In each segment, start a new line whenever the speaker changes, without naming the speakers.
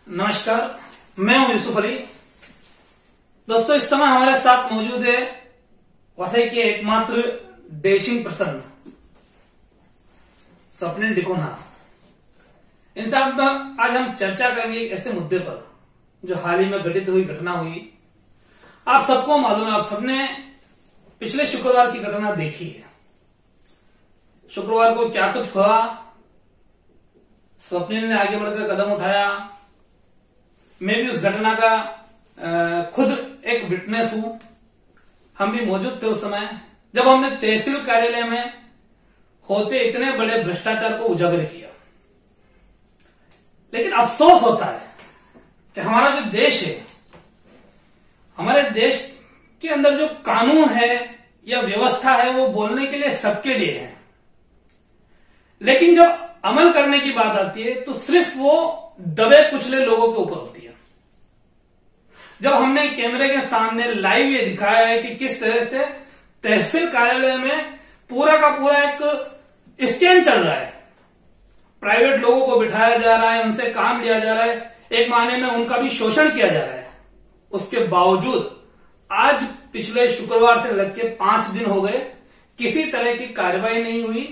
नमस्कार, मैं हूं यूसुफ अली। दोस्तों, इस समय हमारे साथ मौजूद है वसई के एकमात्र देशिंग प्रसन्न स्वप्निल डिकोना। इनसे आज हम चर्चा करेंगे एक ऐसे मुद्दे पर जो हाल ही में घटित हुई घटना हुई। आप सबको मालूम है, आप सबने पिछले शुक्रवार की घटना देखी है। शुक्रवार को क्या कुछ हुआ, स्वप्निल ने आगे बढ़कर कदम उठाया। मैं भी उस घटना का खुद एक विटनेस हूं। हम भी मौजूद थे उस समय जब हमने तहसील कार्यालय में होते इतने बड़े भ्रष्टाचार को उजागर किया। लेकिन अफसोस होता है कि हमारा जो देश है, हमारे देश के अंदर जो कानून है या व्यवस्था है, वो बोलने के लिए सबके लिए है, लेकिन जब अमल करने की बात आती है तो सिर्फ वो दबे कुचले लोगों के ऊपर होती है। जब हमने कैमरे के सामने लाइव ये दिखाया है कि किस तरह से तहसील कार्यालय में पूरा का पूरा एक स्कैम चल रहा है, प्राइवेट लोगों को बिठाया जा रहा है, उनसे काम लिया जा रहा है, एक मायने में उनका भी शोषण किया जा रहा है। उसके बावजूद आज पिछले शुक्रवार से लग के 5 दिन हो गए, किसी तरह की कार्रवाई नहीं हुई।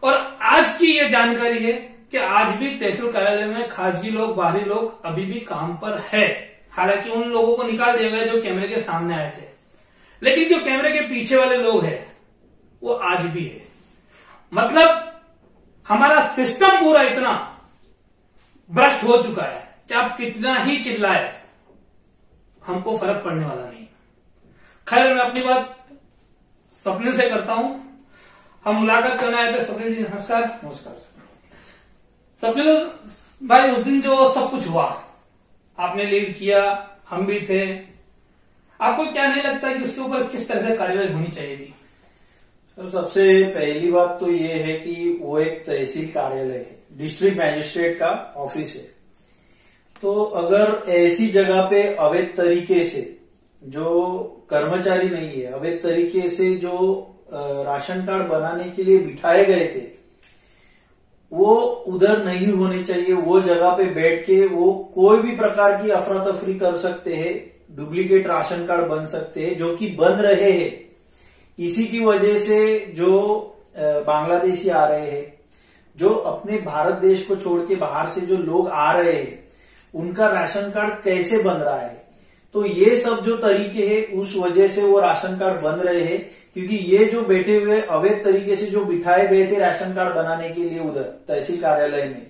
और आज की ये जानकारी है कि आज भी तहसील कार्यालय में खासगी लोग, बाहरी लोग अभी भी काम पर है। हालांकि उन लोगों को निकाल दिया गया जो कैमरे के सामने आए थे, लेकिन जो कैमरे के पीछे वाले लोग हैं वो आज भी है। मतलब हमारा सिस्टम पूरा इतना भ्रष्ट हो चुका है कि आप कितना ही चिल्लाए, हमको फर्क पड़ने वाला नहीं। खैर, मैं अपनी बात स्वप्निल से करता हूं। हम मुलाकात करने आए थे। स्वप्निल जी नमस्कार।
नमस्कार
स्वप्निल भाई, उस दिन जो सब कुछ हुआ, आपने लीड किया, हम भी थे। आपको क्या नहीं लगता कि उसके ऊपर किस तरह से कार्रवाई होनी चाहिए थी?
सर, सबसे पहली बात तो ये है कि वो एक तहसील कार्यालय है, डिस्ट्रिक्ट मैजिस्ट्रेट का ऑफिस है। तो अगर ऐसी जगह पे अवैध तरीके से जो कर्मचारी नहीं है, अवैध तरीके से जो राशन कार्ड बनाने के लिए बिठाए गए थे, वो उधर नहीं होने चाहिए। वो जगह पे बैठ के वो कोई भी प्रकार की अफरा तफरी कर सकते हैं, डुप्लीकेट राशन कार्ड बन सकते हैं, जो कि बन रहे हैं। इसी की वजह से जो बांग्लादेशी आ रहे हैं, जो अपने भारत देश को छोड़ के बाहर से जो लोग आ रहे हैं, उनका राशन कार्ड कैसे बन रहा है, तो ये सब जो तरीके हैं उस वजह से वो राशन कार्ड बन रहे हैं। क्योंकि ये जो बैठे हुए अवैध तरीके से जो बिठाए गए थे राशन कार्ड बनाने के लिए उधर तहसील कार्यालय में,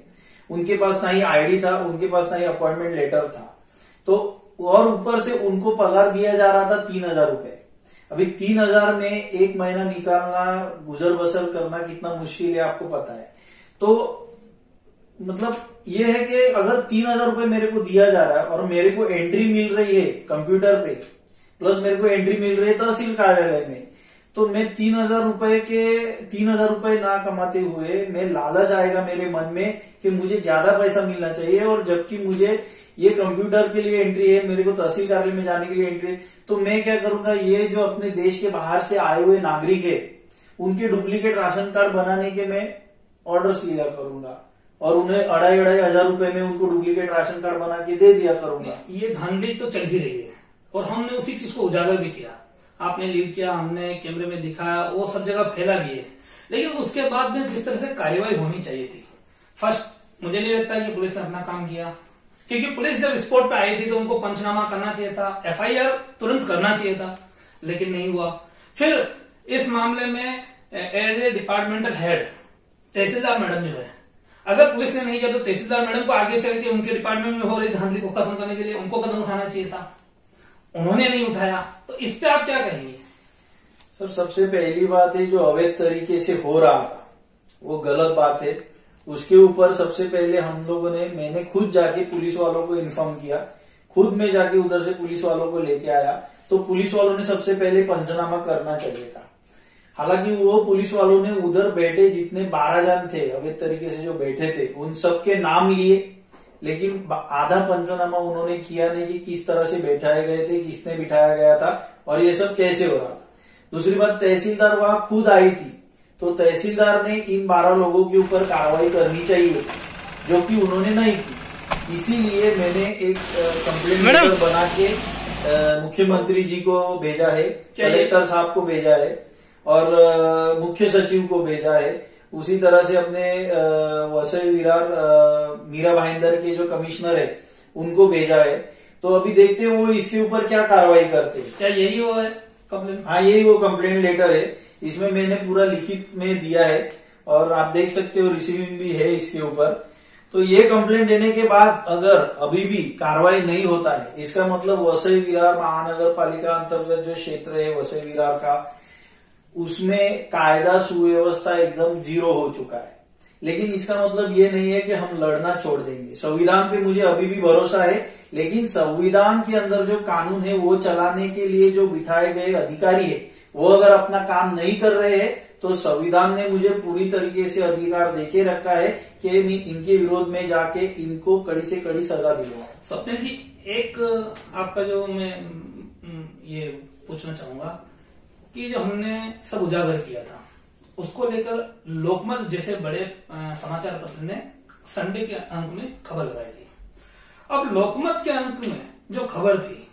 उनके पास ना ही आईडी था, उनके पास ना ही अपॉइंटमेंट लेटर था। तो और ऊपर से उनको पगार दिया जा रहा था 3,000 रुपए। अभी 3,000 में एक महीना निकालना, गुजर बसर करना कितना मुश्किल है आपको पता है। तो मतलब ये है कि अगर 3,000 रुपए मेरे को दिया जा रहा है और मेरे को एंट्री मिल रही है कंप्यूटर पे, प्लस मेरे को एंट्री मिल रही है तहसील कार्यालय में, तो मैं 3,000 रुपए ना कमाते हुए मैं लालच आएगा मेरे मन में कि मुझे ज्यादा पैसा मिलना चाहिए। और जबकि मुझे ये कंप्यूटर के लिए एंट्री है, मेरे को तहसील कार्यालय में जाने के लिए एंट्री है, तो मैं क्या करूंगा, ये जो अपने देश के बाहर से आए हुए नागरिक है, उनके डुप्लीकेट राशन कार्ड बनाने के मैं ऑर्डर्स लिया करूंगा और उन्हें 2,500 रुपए में उनको डुप्लीकेट राशन कार्ड बना के दे दिया करूंगा।
ये धांधली तो चल ही रही है और हमने उसी चीज को उजागर भी किया। आपने लीड किया, हमने कैमरे में दिखाया, वो सब जगह फैला भी है। लेकिन उसके बाद में जिस तरह से कार्रवाई होनी चाहिए थी, फर्स्ट मुझे नहीं लगता कि पुलिस ने अपना काम किया। क्योंकि पुलिस जब स्पॉट पे आई थी तो उनको पंचनामा करना चाहिए था, एफआईआर तुरंत करना चाहिए था, लेकिन नहीं हुआ। फिर इस मामले में as a departmental head tehsildar madam जो है, अगर पुलिस ने नहीं किया तो तहसीलदार मैडम को आगे चल के उनके डिपार्टमेंट में हो रही धांधली को खत्म करने के लिए उनको कदम उठाना चाहिए था, उन्होंने नहीं उठाया। तो इस पे आप क्या कहेंगे?
सर, सबसे पहली बात है जो अवैध तरीके से हो रहा था वो गलत बात है। उसके ऊपर सबसे पहले हम लोगों ने, मैंने खुद जाके पुलिस वालों को इन्फॉर्म किया, खुद में जाके उधर से पुलिस वालों को लेके आया। तो पुलिस वालों ने सबसे पहले पंचनामा करना चाहिए था। हालांकि वो पुलिस वालों ने उधर बैठे जितने 12 जन थे अवैध तरीके से जो बैठे थे, उन सबके नाम लिए, लेकिन आधा पंचनामा उन्होंने किया नहीं कि किस तरह से बैठाए गए थे, किसने बिठाया गया था और ये सब कैसे हो रहा था। दूसरी बात, तहसीलदार वहां खुद आई थी, तो तहसीलदार ने इन 12 लोगों के ऊपर कार्रवाई करनी चाहिए, जो कि उन्होंने नहीं की। इसीलिए मैंने एक कंप्लेंट लेटर बना के मुख्यमंत्री जी को भेजा है, कलेक्टर साहब को भेजा है और मुख्य सचिव को भेजा है। उसी तरह से अपने वसई विरार मीरा भाईंदर के जो कमिश्नर है उनको भेजा है। तो अभी देखते हैं वो इसके ऊपर क्या कार्रवाई करते हैं।
क्या यही वो है कंप्लेंट?
हाँ, यही वो कंप्लेंट लेटर है। इसमें मैंने पूरा लिखित में दिया है और आप देख सकते हो रिसीविंग भी है इसके ऊपर। तो ये कंप्लेंट देने के बाद अगर अभी भी कार्रवाई नहीं होता है, इसका मतलब वसई विरार महानगर पालिका अंतर्गत जो क्षेत्र है वसई विरार का, उसमें कायदा सुव्यवस्था एकदम जीरो हो चुका है। लेकिन इसका मतलब ये नहीं है कि हम लड़ना छोड़ देंगे। संविधान पे मुझे अभी भी भरोसा है, लेकिन संविधान के अंदर जो कानून है वो चलाने के लिए जो बिठाए गए अधिकारी है वो अगर अपना काम नहीं कर रहे हैं तो संविधान ने मुझे पूरी तरीके से अधिकार देके रखा है कि मैं इनके विरोध में जाके इनको कड़ी से कड़ी सजा दिलवाऊं।
स्वप्निल जी, एक आपका जो मैं ये पूछना चाहूंगा कि जो हमने सब उजागर किया था उसको लेकर लोकमत जैसे बड़े समाचार पत्र ने संडे के अंक में खबर लगाई थी। अब लोकमत के अंक में जो खबर थी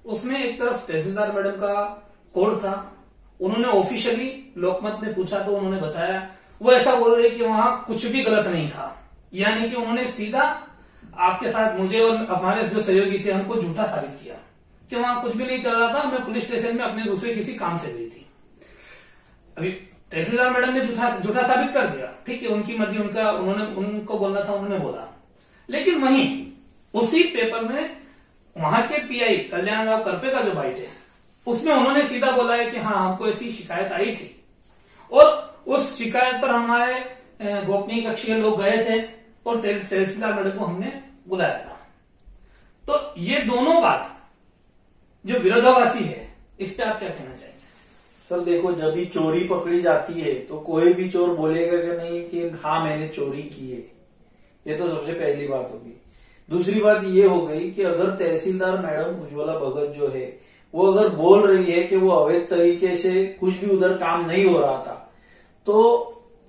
उसमें एक तरफ तहसीलदार मैडम का कोड था, उन्होंने ऑफिशियली लोकमत ने पूछा तो उन्होंने बताया, वो ऐसा बोल रहे कि वहां कुछ भी गलत नहीं था, यानी कि उन्होंने सीधा आपके साथ मुझे और हमारे जो सहयोगी थे हमको झूठा साबित किया कि वहां कुछ भी नहीं चल रहा था। मैं पुलिस स्टेशन में अपने दूसरे किसी काम से गई थी। अभी तहसीलदार मैडम ने झूठा साबित कर दिया, ठीक है, उनकी मर्जी, उनको बोलना था उन्होंने बोला। लेकिन वहीं उसी पेपर में वहां के पीआई कल्याण राव करपे का जो बाइट है उसमें उन्होंने सीधा बोला है कि हाँ हमको ऐसी शिकायत आई थी और उस शिकायत पर हमारे गोपनीय कक्षीय लोग गए थे और तहसीलदार मैडम को हमने बुलाया था। तो ये दोनों बात जो विरोधाभासी है, इस पे आप क्या कहना चाहेंगे?
सर देखो, जब भी चोरी पकड़ी जाती है तो कोई भी चोर बोलेगा कि नहीं कि हाँ मैंने चोरी की है। ये तो सबसे पहली बात होगी। दूसरी बात ये हो गई कि अगर तहसीलदार मैडम उज्ज्वला भगत जो है वो अगर बोल रही है कि वो अवैध तरीके से कुछ भी उधर काम नहीं हो रहा था, तो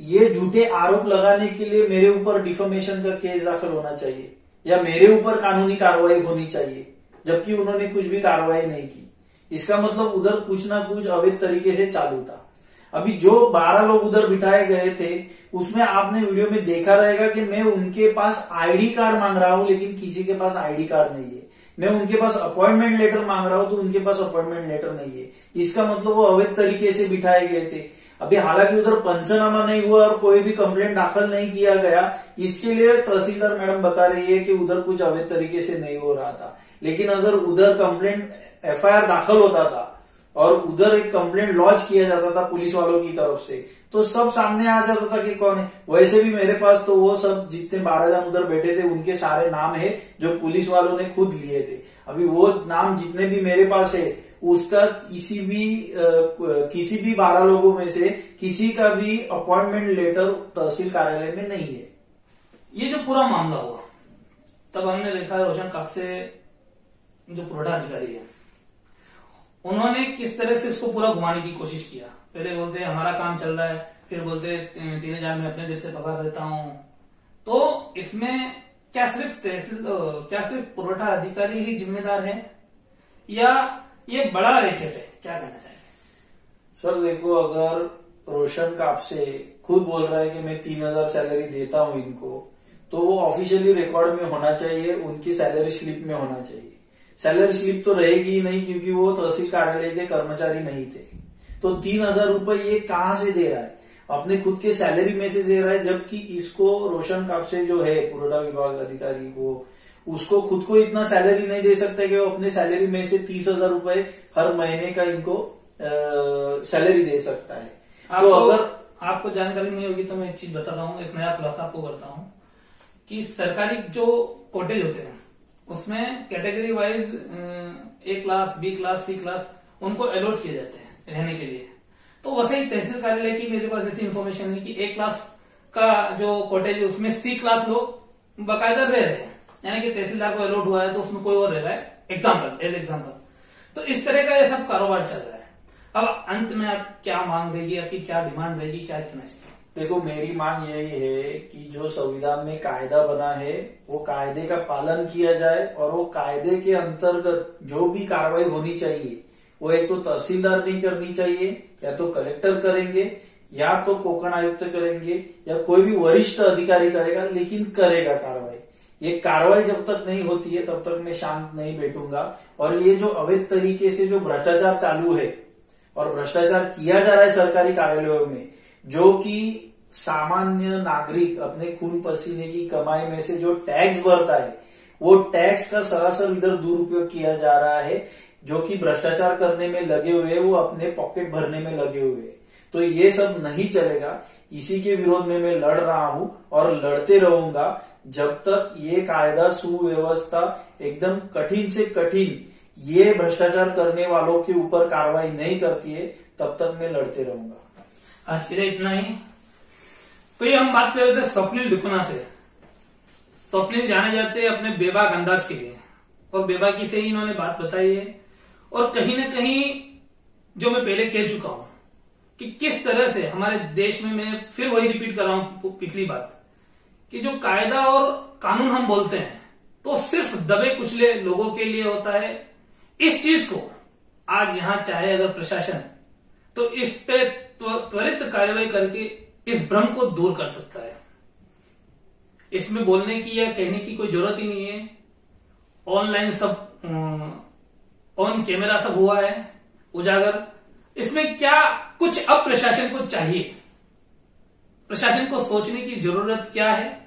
ये झूठे आरोप लगाने के लिए मेरे ऊपर डिफेमेशन का केस दाखिल होना चाहिए या मेरे ऊपर कानूनी कार्रवाई होनी चाहिए, जबकि उन्होंने कुछ भी कार्रवाई नहीं की। इसका मतलब उधर कुछ ना कुछ अवैध तरीके से चालू था। अभी जो 12 लोग उधर बिठाए गए थे उसमें आपने वीडियो में देखा रहेगा कि मैं उनके पास आईडी कार्ड मांग रहा हूं, लेकिन किसी के पास आईडी कार्ड नहीं है। मैं उनके पास अपॉइंटमेंट लेटर मांग रहा हूं तो उनके पास अपॉइंटमेंट लेटर नहीं है। इसका मतलब वो अवैध तरीके से बिठाए गए थे। अभी हालांकि उधर पंचनामा नहीं हुआ और कोई भी कंप्लेंट दाखिल नहीं किया गया, इसके लिए तहसीलदार मैडम बता रही है कि उधर कुछ अवैध तरीके से नहीं हो रहा था। लेकिन अगर उधर कंप्लेंट एफआईआर दाखिल होता था और उधर एक कंप्लेंट लॉन्च किया जाता था पुलिस वालों की तरफ से, तो सब सामने आ जाता था कि कौन है। वैसे भी मेरे पास तो वो सब जितने 12 जन उधर बैठे थे उनके सारे नाम है जो पुलिस वालों ने खुद लिए थे। अभी वो नाम जितने भी मेरे पास है उसका किसी भी 12 लोगों में से किसी का भी अपॉइंटमेंट लेटर तहसील कार्यालय में नहीं है।
ये जो पूरा मामला हुआ तब हमने देखा रोशन कापसे जो पुरवठा अधिकारी है उन्होंने किस तरह से इसको पूरा घुमाने की कोशिश किया। पहले बोलते हमारा काम चल रहा है, फिर बोलते 3000 में अपने जेब से पगार देता हूं। तो इसमें क्या सिर्फ पुरवठा अधिकारी ही जिम्मेदार है या ये बड़ा रैकेट है? क्या कहना चाहिए?
सर देखो, अगर रोशन कापसे खुद बोल रहा है कि मैं 3000 सैलरी देता हूं इनको, तो वो ऑफिशियली रिकॉर्ड में होना चाहिए, उनकी सैलरी स्लिप में होना चाहिए। सैलरी स्लिप तो रहेगी ही नहीं क्योंकि वो तहसील कार्यालय के कर्मचारी नहीं थे। तो 3000 रुपए ये कहां से दे रहा है? अपने खुद के सैलरी में से दे रहा है, जबकि इसको रोशन कापसे जो है पुरवठा विभाग अधिकारी, वो उसको खुद को इतना सैलरी नहीं दे सकता कि वो अपने सैलरी में से 30,000 रुपए हर महीने का इनको सैलरी दे सकता है। तो अगर
आपको जानकारी नहीं होगी तो मैं एक चीज बताता हूँ, एक नया खुलासा आपको करता हूँ कि सरकारी जो कोटेज होते हैं उसमें category wise A class, B class, C class उनको अलॉट किए जाते हैं रहने के लिए। तो वैसे ही तहसील कार्यालय की मेरे पास ऐसी इन्फॉर्मेशन है कि A क्लास का जो कॉटेज है उसमें C क्लास लोग बाकायदा रह रहे हैं, यानी कि तहसीलदार को अलॉट हुआ है तो उसमें कोई और रह रहा है, एग्जाम्पल। तो इस तरह का ये सब कारोबार चल रहा है। अब अंत में आप क्या मांग रहेगी, आपकी क्या डिमांड रहेगी, क्या कहना चाहिए?
देखो, मेरी मांग यही है कि जो संविधान में कायदा बना है वो कायदे का पालन किया जाए, और वो कायदे के अंतर्गत जो भी कार्रवाई होनी चाहिए वो एक तो तहसीलदार नहीं करनी चाहिए, या तो कलेक्टर करेंगे, या तो कोकण आयुक्त करेंगे, या कोई भी वरिष्ठ अधिकारी करेगा, लेकिन करेगा कार्रवाई। ये कार्रवाई जब तक नहीं होती है तब तक मैं शांत नहीं बैठूंगा। और ये जो अवैध तरीके से जो भ्रष्टाचार चालू है और भ्रष्टाचार किया जा रहा है सरकारी कार्यालयों में, जो कि सामान्य नागरिक अपने खून पसीने की कमाई में से जो टैक्स भरता है, वो टैक्स का सरासर इधर दुरुपयोग किया जा रहा है। जो कि भ्रष्टाचार करने में लगे हुए, वो अपने पॉकेट भरने में लगे हुए। तो ये सब नहीं चलेगा। इसी के विरोध में मैं लड़ रहा हूं और लड़ते रहूंगा जब तक ये कायदा सुव्यवस्था एकदम कठिन से कठिन ये भ्रष्टाचार करने वालों के ऊपर कार्रवाई नहीं करती है, तब तक मैं लड़ते रहूंगा।
आज के लिए इतना ही। तो ये हम बात कर रहे थे स्वप्निल दुकुना से। स्वप्निल जाने जाते हैं अपने बेबाक अंदाज के लिए, और बेबाकी से ही इन्होंने बात बताई है। और कहीं ना कहीं जो मैं पहले कह चुका हूं कि किस तरह से हमारे देश में, मैं फिर वही रिपीट कर रहा हूं पिछली बात, कि जो कायदा और कानून हम बोलते हैं तो सिर्फ दबे कुचले लोगों के लिए होता है। इस चीज को आज यहां चाहे अगर प्रशासन तो इस पे त्वरित कार्रवाई करके इस भ्रम को दूर कर सकता है। इसमें बोलने की या कहने की कोई जरूरत ही नहीं है। ऑनलाइन सब ऑन कैमरा सब हुआ है उजागर। इसमें क्या कुछ अब प्रशासन को चाहिए, प्रशासन को सोचने की जरूरत क्या है,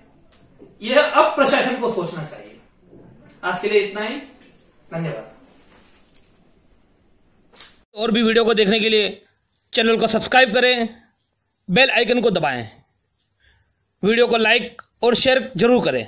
यह अब प्रशासन को सोचना चाहिए। आज के लिए इतना ही, धन्यवाद।
और भी वीडियो को देखने के लिए चैनल को सब्सक्राइब करें, बेल आइकन को दबाएं, वीडियो को लाइक और शेयर जरूर करें।